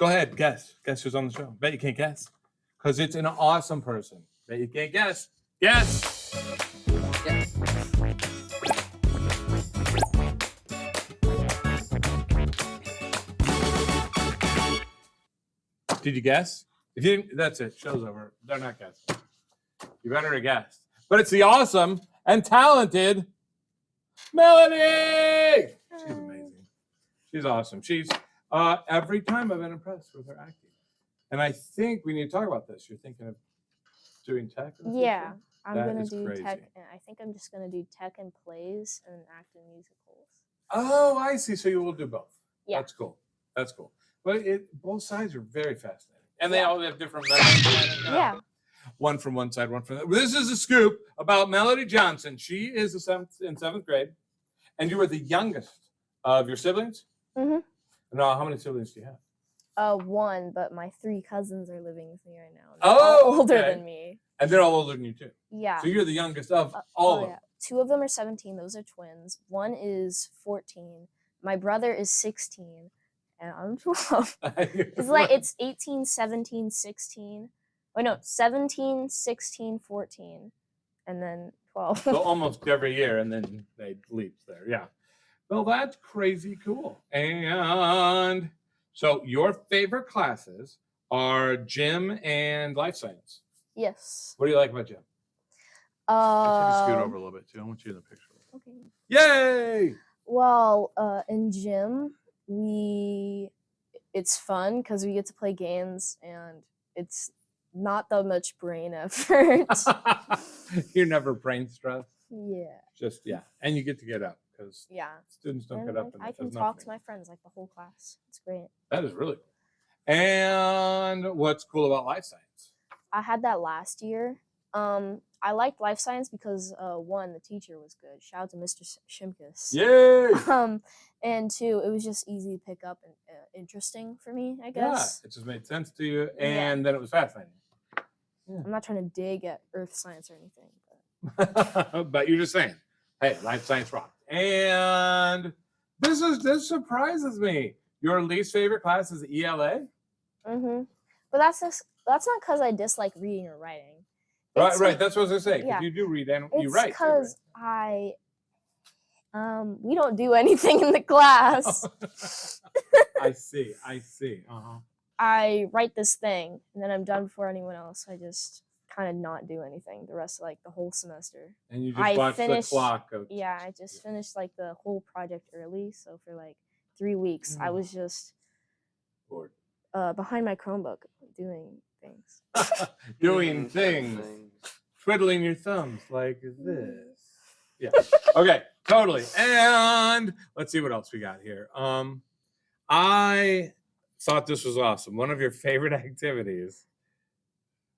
Go ahead, guess. Guess who's on the show. Bet you can't guess. Because it's an awesome person. Bet you can't guess. Guess. Yeah. Did you guess? If you didn't, that's it. Show's over. They're not guessing. You better have guessed. But it's the awesome and talented Melody. She's amazing. She's awesome. She's every time I've been impressed with her acting. And I think we need to talk about this. You're thinking of doing tech? Yeah, I'm That gonna is do crazy. tech. And I think I'm just gonna do tech and plays and act in musicals. Oh, I see. So you will do both. Yeah. That's cool. That's cool. But both sides are very fascinating. And they Yeah. all have different methods. Yeah. One from one side, one from the other. This is a scoop about Melody Johnson. She is in seventh grade. And you were the youngest of your siblings? Mm-hmm. No, how many siblings do you have? One, but my 3 cousins are living with me right now. Oh, all older okay. than me. And they're all older than you, too. Yeah. So you're the youngest of all of them. 2 of them are 17. Those are twins. 1 is 14. My brother is 16. And I'm 12. It's like it's 18, 17, 16. Oh, no, 17, 16, 14. And then 12. So almost every year, and then they leap there. Yeah. Well, that's crazy cool. And so your favorite classes are gym and life science. Yes. What do you like about gym? I should scoot over a little bit too. I want you in the picture. Okay. Yay! Well, in gym, it's fun because we get to play games and it's not that much brain effort. You're never brain stressed. Yeah. Just and you get to get up because Yeah. students don't And get up. And I can there's talk nothing. to my friends like the whole class. It's great. That is really cool. And what's cool about life science? I had that last year. I liked life science because 1, the teacher was good. Shout out to Mr. Shimkus. Yay! And 2, it was just easy to pick up and interesting for me, I Yeah, guess. it just made sense to you, and then it was fascinating. I'm not trying to dig at earth science or anything. But you're just saying, hey, life science rocked. And this surprises me. Your least favorite class is ELA? Mm-hmm. But that's not because I dislike reading or writing. Right. That's what I was going to say. Yeah. You do read and you It's write. because we don't do anything in the class. I see. Uh-huh. I write this thing, and then I'm done before anyone else. I just kind of not do anything the rest of the whole semester. And you just watch the clock go. Yeah, I just finished the whole project early, so for 3 weeks I was just bored behind my Chromebook doing things. Doing things. Twiddling your thumbs like this. Yeah. Okay, totally. And let's see what else we got here. I thought this was awesome. One of your favorite activities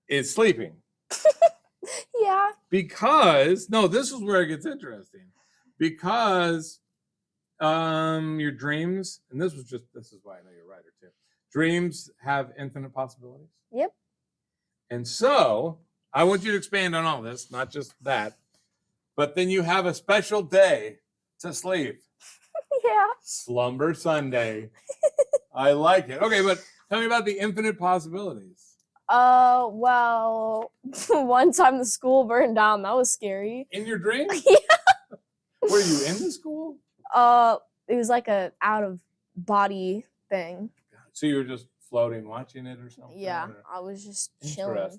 is sleeping. Yeah. Because this is where it gets interesting. Because your dreams, and this is why I know you're a writer too. Dreams have infinite possibilities. Yep. And so I want you to expand on all this, not just that, but then you have a special day to sleep. Yeah. Slumber Sunday. I like it. Okay, but tell me about the infinite possibilities. Well, one time the school burned down. That was scary. In your dream? Yeah. Were you in the school? It was like a out of body thing. So you were just floating, watching it or something? Yeah, or? I was just chilling.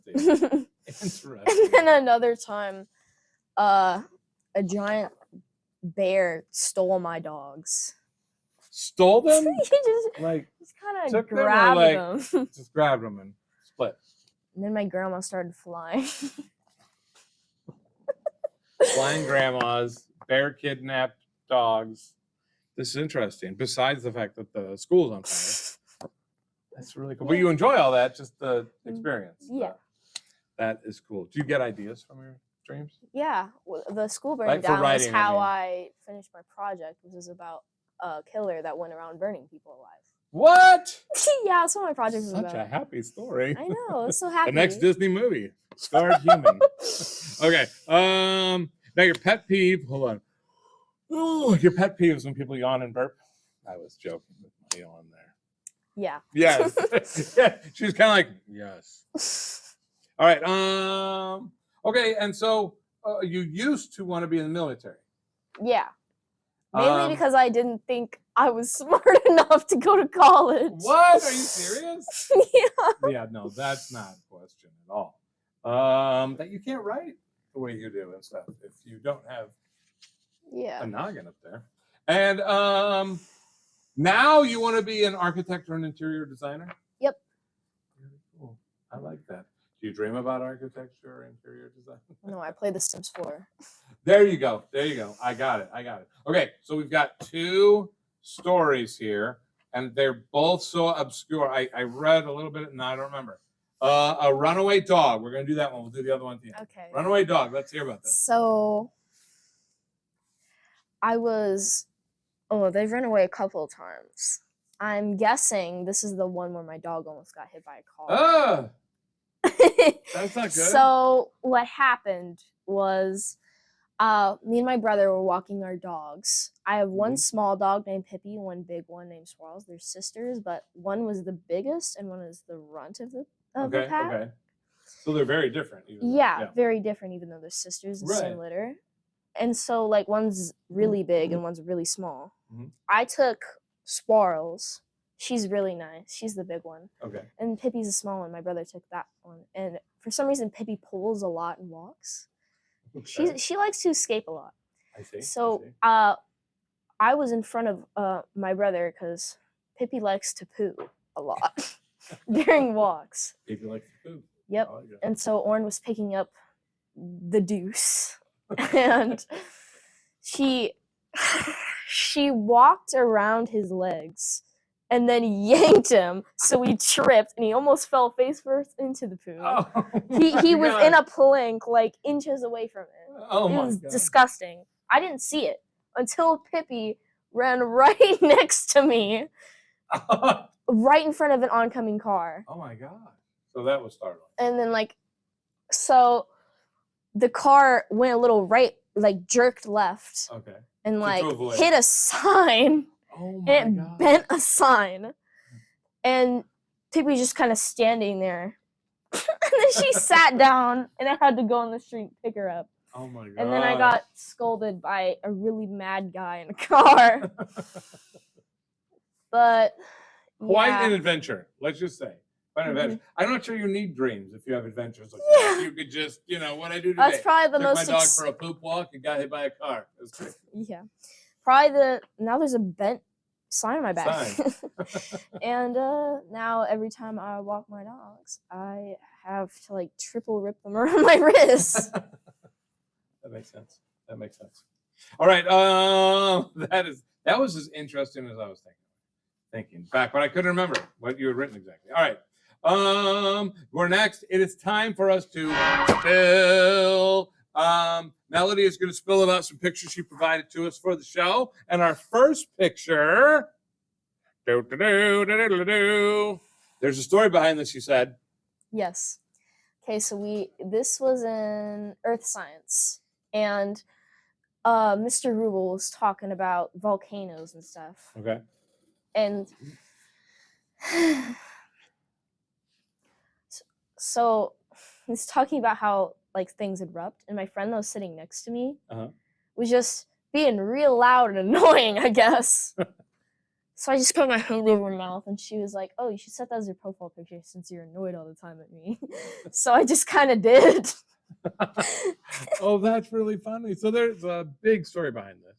Interesting. And then another time, a giant bear stole my dogs. Stole them? He just Like kind took of them or, grabbed like, them. just grabbed them and split. And then my grandma started flying. Flying grandmas, bear kidnapped dogs. This is interesting. Besides the fact that the school's on fire. That's really cool. But you enjoy all that, just the experience. Yeah. That is cool. Do you get ideas from your dreams? Yeah, the school burning For down is writing, how I finished my project, which is about a killer that went around burning people alive. What? Yeah, that's what my project was Such about. a happy story. I know, it's so happy. The next Disney movie, starred human. Okay. Now your pet peeve. Hold on. Oh, your pet peeve is when people yawn and burp. I was joking with my yawn there. Yeah. Yes. Yeah. She was kind of like, yes. All right. Okay. And so you used to want to be in the military. Yeah. Mainly Um, because I didn't think I was smart enough to go to college. What? Are you serious? Yeah. Yeah, no, that's not a question at all. That you can't write the way you do and stuff if you don't have a noggin up there. And now you want to be an architect or an interior designer? Yep. Very cool. I like that. Do you dream about architecture or interior design? No, I play The Sims 4. There you go. There you go. I got it. I got it. Okay, so we've got two stories here, and they're both so obscure. I read a little bit, and I don't remember. A runaway dog. We're gonna do that one. We'll do the other one at the end. Okay. Runaway dog. Let's hear about this. So they've run away a couple of times. I'm guessing this is the one where my dog almost got hit by a car. Ah, that's not good. So what happened was me and my brother were walking our dogs. I have one small dog named Pippi, one big one named Swirls. They're sisters, but one was the biggest and one is the runt of the pack. Okay. So they're very different. Yeah, very different, even though they're sisters in the same litter. And so, like, one's really big and one's really small. Mm-hmm. I took Swirls. She's really nice. She's the big one. Okay. And Pippi's a small one. My brother took that one. And for some reason, Pippi pulls a lot and walks. Okay. She likes to escape a lot. I see. So I was in front of my brother because Pippi likes to poo a lot during walks. Pippi likes to poo. Yep. Oh, yeah. And so Orin was picking up the deuce, and she walked around his legs and then yanked him, so he tripped and he almost fell face first into the poo. Oh, he was in a plank, like inches away from it. Oh, it was disgusting. I didn't see it until Pippi ran right next to me, right in front of an oncoming car. Oh my god! So that was startling. And then so the car went a little right, like jerked left. Okay. And hit a sign. Oh my god. And it bent a sign. And Pippi just kind of standing there. And then she sat down and I had to go on the street and pick her up. Oh my god. And then I got scolded by a really mad guy in a car. But quite an adventure, let's just say. I'm not sure you need dreams if you have adventures like that. You could just, what I do today. That's probably the most. My dog for a poop walk and got hit by a car. It was great. Yeah, probably now there's a bent sign on my back. And now every time I walk my dogs, I have to triple rip them around my wrists. That makes sense. All right, that was as interesting as I was thinking back, but I couldn't remember what you had written exactly. All right. We're next. It is time for us to spill. Melody is going to spill about some pictures she provided to us for the show. And our first picture, there's a story behind this, you said. Yes. Okay, so this was in Earth Science, and Mr. Rubel was talking about volcanoes and stuff. Okay. And so he's talking about how things erupt, and my friend that was sitting next to me was just being real loud and annoying, I guess. So I just put my hand over my mouth, and she was like, "Oh, you should set that as your profile picture since you're annoyed all the time at me." So I just kind of did. Oh, that's really funny. So there's a big story behind this.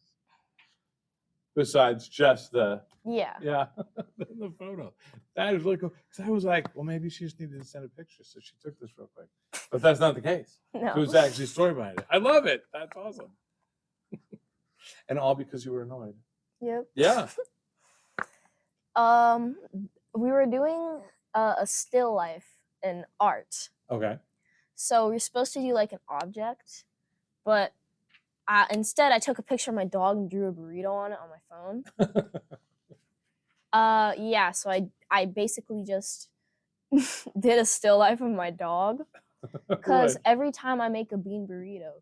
Besides just the the photo. That is really cool. Because I was like, well, maybe she just needed to send a picture, so she took this real quick. But that's not the case. No. It was actually a story behind it. I love it. That's awesome. And all because you were annoyed. Yep. Yeah. We were doing a still life in art. Okay. So you're supposed to do an object, but instead I took a picture of my dog and drew a burrito on it on my phone. So I basically just did a still life of my dog, because every time I make a bean burrito,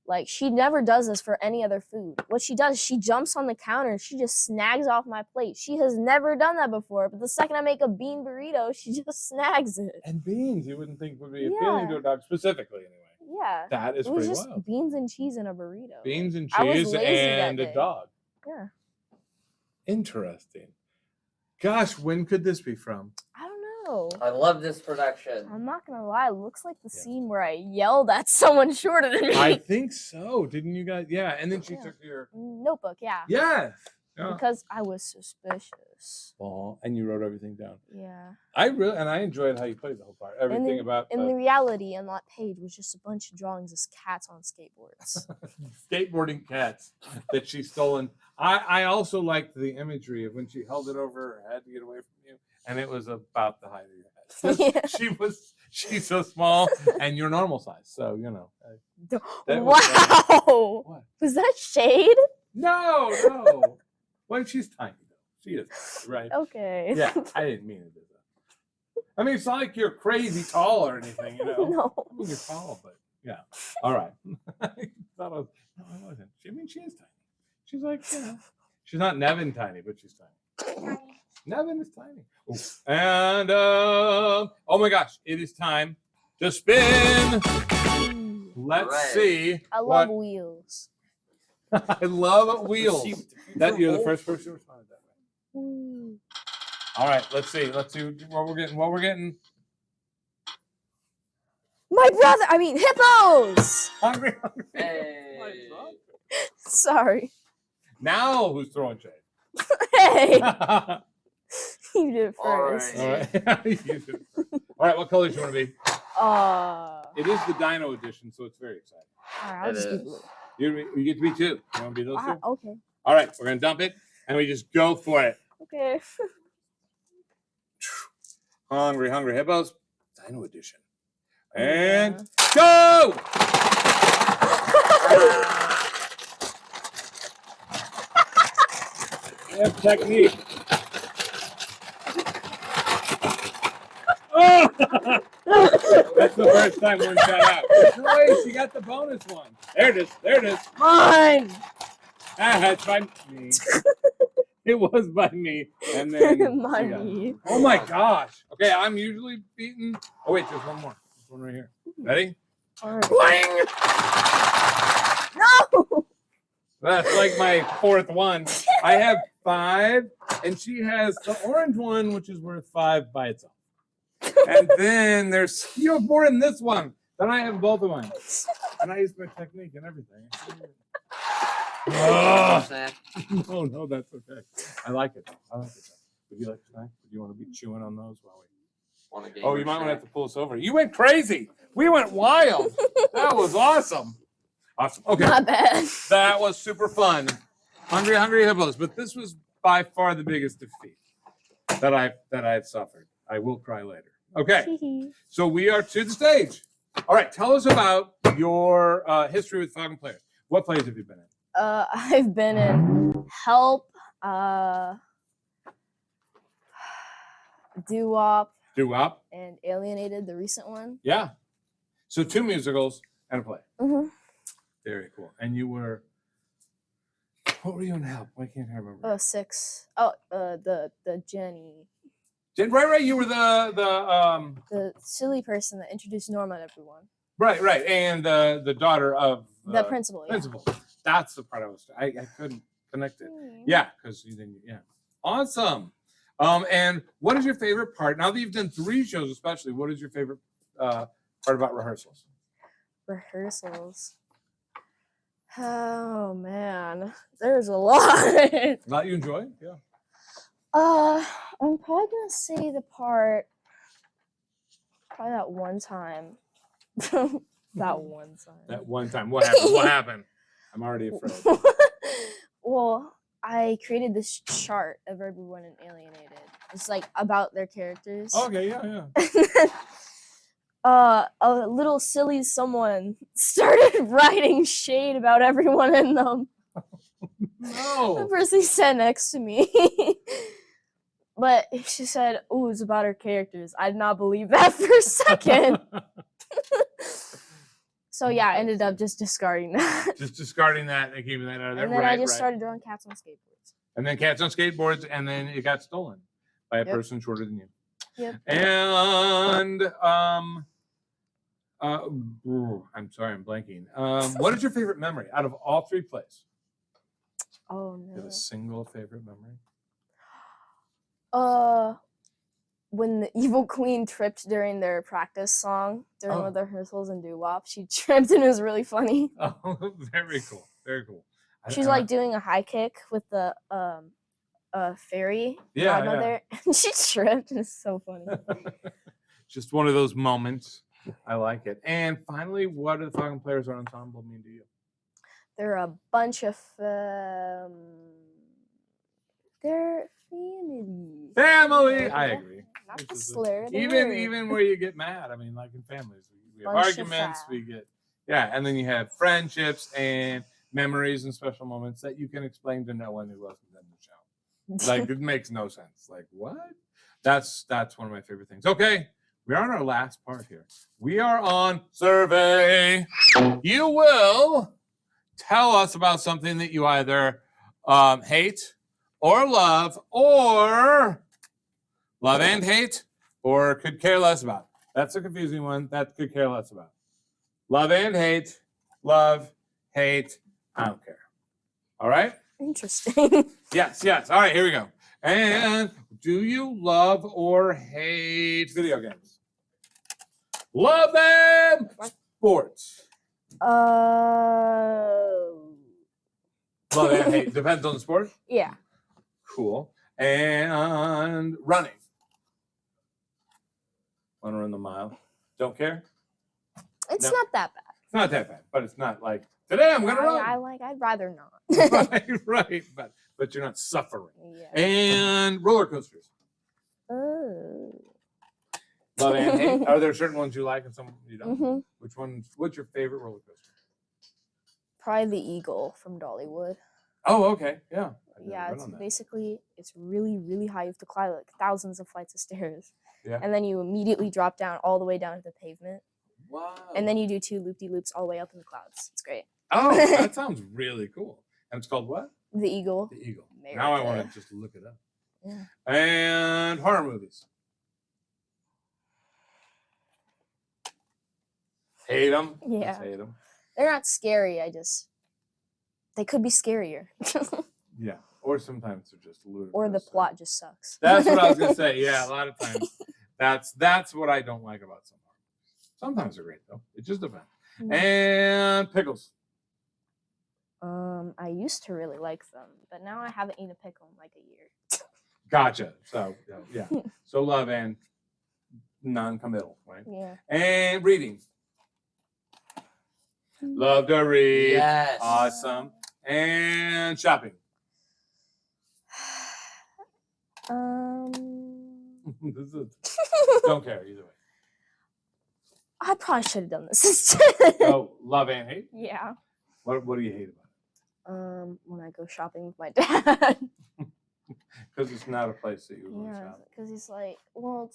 Like, she never does this for any other food. What she does, she jumps on the counter and she just snags off my plate. She has never done that before, but the second I make a bean burrito, she just snags it. And beans, you wouldn't think would be appealing to a dog specifically, anyway. Yeah. That is It was pretty just wild. beans and cheese in a burrito. Beans and I was cheese lazy and that a day. dog. Yeah. Interesting. Gosh, when could this be from? I don't know. I love this production. I'm not gonna lie, it looks like the scene where I yelled at someone shorter than me. I think so. Didn't you guys? Yeah. And then she took your notebook, yeah. Yes. Yeah. Because I was suspicious. Oh, and you wrote everything down. Yeah. I enjoyed how you played the whole part. Everything about and the reality on that page was just a bunch of drawings of cats on skateboards. skateboarding cats that she's stolen. I also liked the imagery of when she held it over her head to get away from you, and it was about the height of your head. Yeah. She's so small, and you're normal size, so you know. Wow! What? Was that shade? No. Well, she's tiny though. She is tiny, right? Okay. Yeah, I didn't mean it. I mean, it's not like you're crazy tall or anything, you know. No. I mean, you're tall, but yeah. All right. I thought I wasn't. I mean, she is tiny. She's like, she's not Nevin tiny, but she's tiny. Nevin is tiny. Ooh. And oh my gosh, it is time to spin. Let's see. I love wheels. I love wheels. That you're the first person who responded that way. All right, let's see. Let's see what we're getting. My brother. I mean, hippos. Hungry. Hey. Sorry. Now who's throwing shade? Hey. All You did it first. right. right. You did it first. All right, what colors do you want to be? It is the Dino edition, so it's very exciting. All right, I'll It just be is. blue. You get to be two. You want to be those two? Okay. All right, we're gonna dump it, and we just go for it. Okay. Hungry hippos, Dino edition, and go! I have technique. Oh! That's the first time one shot out. No way, she got the bonus one. There it is. There it is. Mine. Ah, it's by me. It was by me. And then By she got it. me. Oh my gosh. Okay, I'm usually beaten. Oh wait, there's one more. There's one right here. Ready? All right. Bling! No. That's like my fourth one. I have 5, and she has the orange one, which is worth 5 by itself. And then there's you have more in this one. Then I have both of mine. And I use my technique and everything. No, that's okay. I like it. Would you like a snack? Would you want to be chewing on those while we? Oh, you might want to have to pull us over. You went crazy. We went wild. That was awesome. Awesome. Okay. Not bad. That was super fun. Hungry hippos. But this was by far the biggest defeat that I've suffered. I will cry later. Okay. So we are to the stage. All right. Tell us about your history with Falcon Players. What plays have you been in? I've been in Help, Doo-Wop, Doo-Wop. and Alienated, the recent one. Yeah. So 2 musicals and a play. Mm-hmm. Very cool. And you were. What were you in Help? Why can't I remember? 6. Oh, the Jenny, Right. You were the the silly person that introduced Norma to everyone. right, and the daughter of The principal. Yeah. principal. That's the part I couldn't connect it. Yeah, because you didn't. Yeah, awesome. And what is your favorite part? Now that you've done 3 shows, especially, what is your favorite part about rehearsals? Rehearsals. Oh man, there's a lot. A lot you enjoy? Yeah. I'm probably gonna say the part. Probably that one time. That one time. That one time. What happened? What happened? I'm already afraid. Well, I created this chart of everyone in Alienated. It's like about their characters. Okay, yeah. A little silly someone started writing shade about everyone in them. The No. person sat next to me. But she said, "Oh, it's about her characters." I did not believe that for a second. So yeah, I Okay, ended so up just discarding that. just discarding that and keeping that out of there. And then I Right, just right. started drawing cats on skateboards. And then cats on skateboards, and then it got stolen by a Yep. person shorter than you. Yep. And I'm sorry, I'm blanking. What is your favorite memory out of all three plays? Oh Do you have no. a single favorite memory? When the evil queen tripped during their practice song during one Oh. of the rehearsals in doo-wop, she tripped and it was really funny. Oh, very cool. Very cool. She's like doing a high kick with the fairy godmother, and she tripped, and it's so funny. Just one of those moments. I like it. And finally, what do the Falcon Players Ensemble mean to you? They're a bunch of they're family. Family. I Yeah. agree. Not This the is a- slur. the even word. even where you get mad. I mean, like in families, we have Bunch of arguments. fa- We get and then you have friendships and memories and special moments that you can explain to no one who wasn't in the show. Like it makes no sense. Like what? That's one of my favorite things. Okay, we're on our last part here. We are on survey. You will tell us about something that you either hate or love and hate or could care less about. That's a confusing one. That could care less about. Love and hate. Love, hate. I don't care. All right? Interesting. Yes. All right, here we go. And do you love or hate video games? Love them. Sports. Love and hate. Depends on the sport. Yeah. Cool. And running. Want to run the mile? Don't care? It's No. not that bad. It's not that bad, but it's not like today I'm gonna run. I'd rather not. right. But you're not suffering. Yeah. And roller coasters. Oh. Love and hate. Are there certain ones you like and some you don't? Mhm. Which one? What's your favorite roller coaster? Probably the Eagle from Dollywood. Oh, okay. Yeah. I've never Yeah, been it's on that. basically it's really, really high. You have to climb like thousands of flights of stairs. Yeah. And then you immediately drop down all the way down to the pavement. Wow. And then you do 2 loop-de-loops all the way up in the clouds. It's great. Oh, that sounds really cool. And it's called what? The Eagle. The Eagle. Now I want America. to just look it up. Yeah. And horror movies. Hate them. Yeah. Hate them. They're not scary. They could be scarier. Yeah. Or sometimes they're just ludicrous. Or the plot just sucks. That's what I was gonna say. Yeah, a lot of times. That's what I don't like about some horror movies. Sometimes they're great though. It just depends. And pickles. I used to really like them, but now I haven't eaten a pickle in like a year. Gotcha. So yeah. So love and non-committal, right? Yeah. And reading. Love to read. Yes. Awesome. And shopping. Don't care either way. I probably should have done this instead. Oh, love and hate. Yeah. What do you hate about it? When I go shopping with my dad. Because it's not a place that you would Yeah, shop. because he's like, well,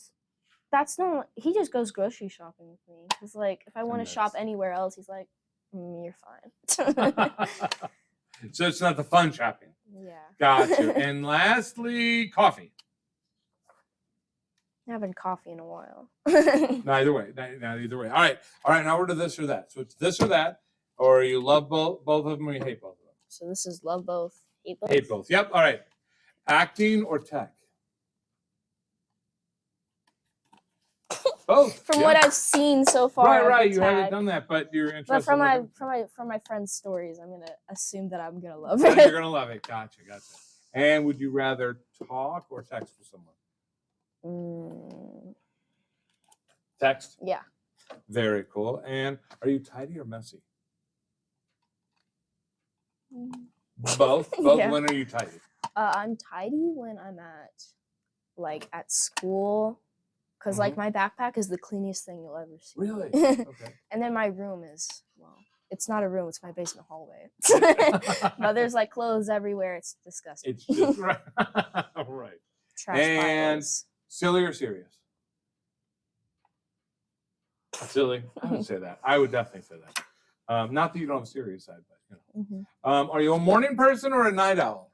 that's not. He just goes grocery shopping with me. Because like, if I want to shop that's- anywhere else, he's like, you're fine. So it's not the fun shopping. Yeah. Gotcha. And lastly, coffee. I haven't coffee in a while. Neither way. Not either way. All right. Now we're to this or that. So it's this or that, or you love both of them, or you hate both of them. So this is love both, hate both. Hate both. Yep. All right. Acting or tech. Both. From yeah. what I've seen so far. Right. You haven't done that, but you're interested. But from in my friends' stories, I'm gonna assume that I'm gonna love You're it. gonna love it. Gotcha. And would you rather talk or text with someone? Text. Yeah. Very cool. And are you tidy or messy? Both. Yeah. When are you tidy? I'm tidy when I'm at school, because like my backpack is the cleanest thing you'll ever see. Really? Okay. And then my room is, well, it's not a room, it's my basement hallway. But there's like clothes everywhere. It's disgusting. It's just right. Right. Trash and- piles. Silly or serious? Silly. I would say that. I would definitely say that. Not that you don't have a serious side, but you know. Mhm. Are you a morning person or a night owl?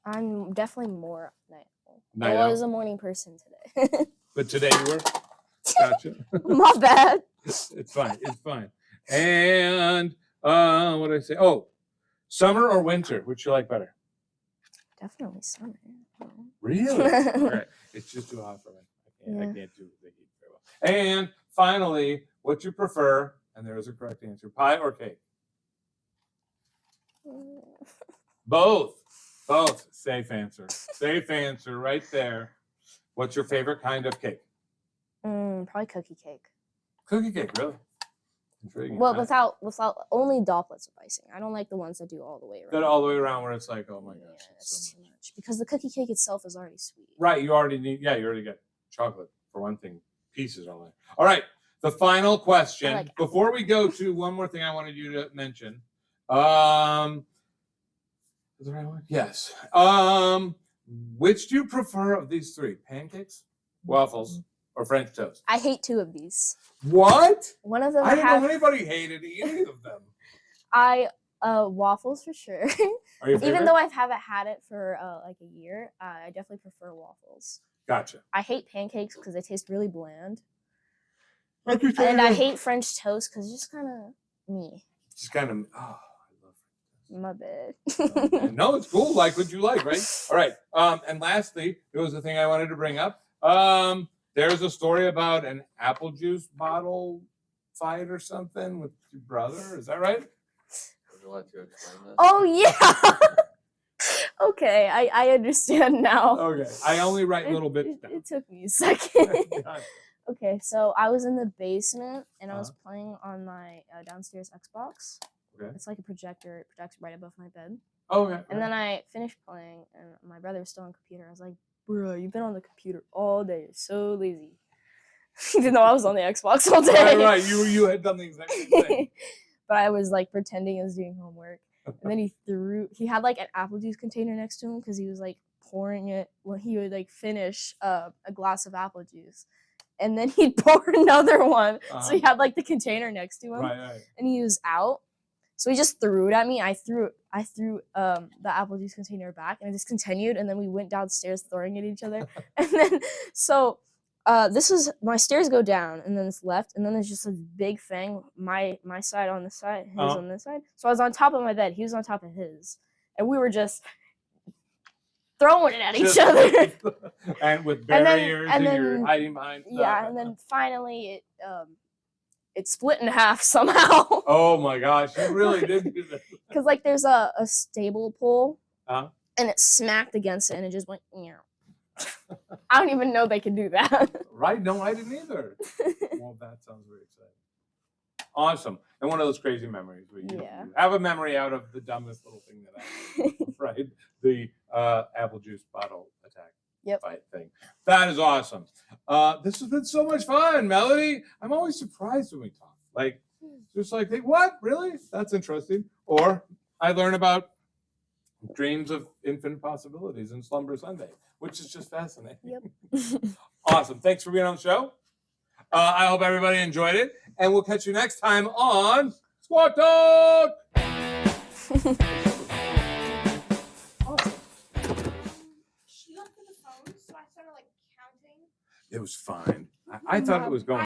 I'm definitely more night owl. Night I was owl. a morning person today. But today you were? Gotcha. My bad. It's fine. It's fine. And what did I say? Oh, summer or winter? Which you like better? Definitely summer. Really? Okay. It's just too hot for me. I Yeah. can't do the heat very well. And finally, what you prefer? And there is a correct answer: pie or cake? Both. Both. Safe answer. Safe answer right there. What's your favorite kind of cake? Probably cookie cake. Cookie cake, really? Intriguing. Well, without only droplets of icing. I don't like the ones that do all the way around. That all the way around where it's like, oh my gosh, Yeah, it's so it's much. too much because the cookie cake itself is already sweet. Right, you already get chocolate for one thing, pieces only. All right, the final question. like Before we go to one more thing I wanted you to mention. Is the right one? Yes. Which do you prefer of these three? Pancakes, waffles, or French toast? I hate two of these. What? One of them I didn't have know anybody hated any of them. waffles for sure. Are you Even though I haven't had it for like a year, I definitely prefer waffles. Gotcha. I hate pancakes because they taste really bland. Okay, And I hate French toast because it's just kind of me. Just kind of. Oh, My bad. no, it's cool. Like what you like, right? All right. And lastly, there was a thing I wanted to bring up. There's a story about an apple juice bottle fight or something with your brother. Is that right? Would you like to explain this? Oh yeah. Okay, I understand now. Okay. I only write little bits It down. took me a second. Gotcha. Okay, so I was in the basement and I was Uh-huh. playing on my downstairs Xbox. Okay. It's like a projector. It projects right above my bed. Okay. And then I finished playing, and my brother was still on the computer. I was like, "Bro, you've been on the computer all day. You're so lazy." Even though I was on the Xbox all day. Right. You had done the exact same thing. But I was like pretending I was doing homework. And then he had like an apple juice container next to him because he was like pouring it when he would like finish a glass of apple juice. And then he'd pour another one. So he had like the container next to him. Right. And he was out. So he just threw it at me. I threw the apple juice container back, and it just continued. And then we went downstairs throwing at each other. And then this is my stairs go down, and then it's left, and then there's just a big thing. My side on this side, his on this side. So I was on top of my bed. He was on top of his, and we were just throwing it at each other. And with barriers, and then you're hiding behind stuff. Yeah, and then finally it split in half somehow. Oh my gosh, you really did do that. Because like there's a stable pole, Uh-huh. and it smacked against it, and it just went. I don't even know they can do that. Right? No, I didn't either. Well, that sounds very exciting. Awesome. And one of those crazy memories where you have a memory out of the dumbest little thing that happened. Right? The apple juice bottle attack fight thing. That is awesome. This has been so much fun, Melody. I'm always surprised when we talk. Like, just like, what? Really? That's interesting. Or I learn about dreams of infinite possibilities in Slumber Sunday, which is just fascinating. Yep. Awesome. Thanks for being on the show. I hope everybody enjoyed it. And we'll catch you next time on Squawk Talk. She looked at the phone, so I started like counting. It was fine. I thought it was going.